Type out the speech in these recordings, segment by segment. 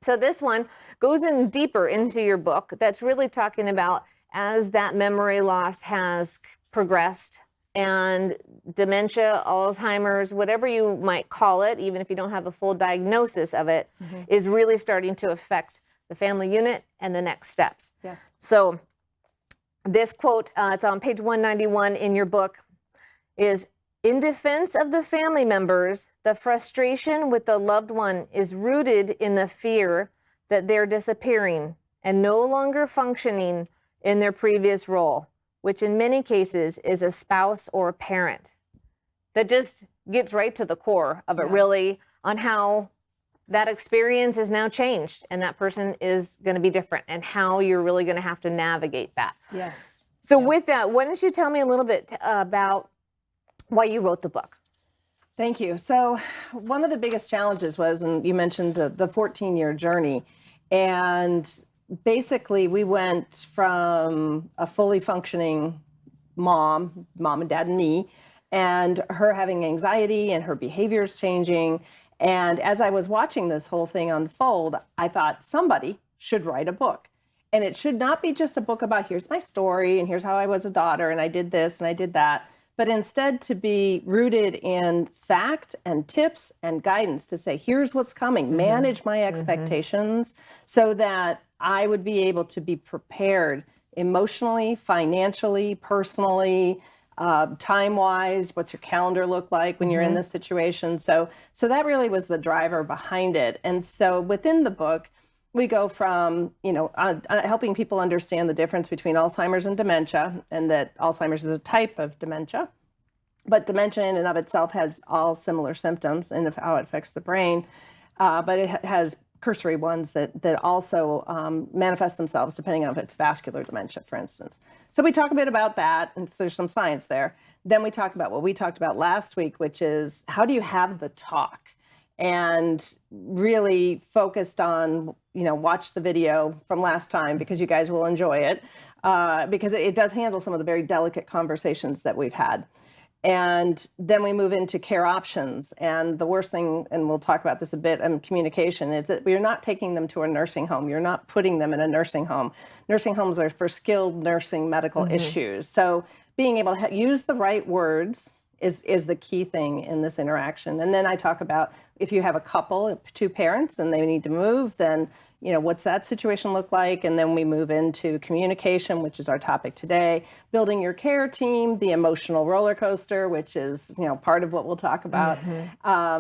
So this one goes in deeper into your book. That's really talking about as that memory loss has progressed and dementia, Alzheimer's, whatever you might call it, even if you don't have a full diagnosis of it, is really starting to affect the family unit and the next steps. Yes. So this quote, it's on page 191 in your book, is, "In defense of the family members, the frustration with the loved one is rooted in the fear that they're disappearing and no longer functioning in their previous role, which in many cases is a spouse or a parent." That just gets right to the core of it, really, on how that experience is now changed and that person is going to be different and how you're really going to have to navigate that. Yes. So with that, why don't you tell me a little bit about why you wrote the book? Thank you. So one of the biggest challenges was, and you mentioned the 14-year journey, and basically we went from a fully functioning mom and dad and me, and her having anxiety and her behaviors changing. And as I was watching this whole thing unfold, I thought somebody should write a book. And it should not be just a book about here's my story and here's how I was a daughter and I did this and I did that, but instead to be rooted in fact and tips and guidance to say, here's what's coming, manage my expectations so that I would be able to be prepared emotionally, financially, personally, time-wise. What's your calendar look like when you're in this situation? So that really was the driver behind it. And so within the book, we go from, helping people understand the difference between Alzheimer's and dementia, and that Alzheimer's is a type of dementia, but dementia in and of itself has all similar symptoms and how it affects the brain, but it has cursory ones that also manifest themselves depending on if it's vascular dementia, for instance. So we talk a bit about that, and so there's some science there. Then we talk about what we talked about last week, which is how do you have the talk? And really focused on, watch the video from last time because you guys will enjoy it, because it does handle some of the very delicate conversations that we've had. And then we move into care options. And the worst thing, and we'll talk about this a bit, communication, is that we're not taking them to a nursing home. You're not putting them in a nursing home. Nursing homes are for skilled nursing medical issues. So being able to use the right words is the key thing in this interaction. And then I talk about if you have a couple, two parents, and they need to move, then what's that situation look like? And then we move into communication, which is our topic today, building your care team, the emotional roller coaster, which is part of what we'll talk about,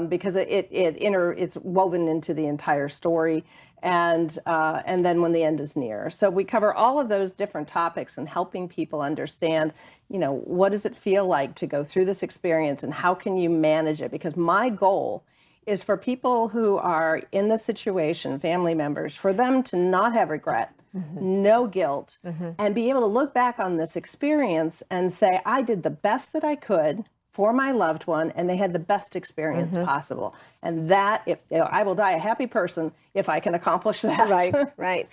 because it's woven into the entire story, and then when the end is near. So we cover all of those different topics and helping people understand, what does it feel like to go through this experience and how can you manage it? Because my goal is for people who are in this situation, family members, for them to not have regret, no guilt, and be able to look back on this experience and say, I did the best that I could for my loved one, and they had the best experience possible. And that, I will die a happy person if I can accomplish that. Right, right.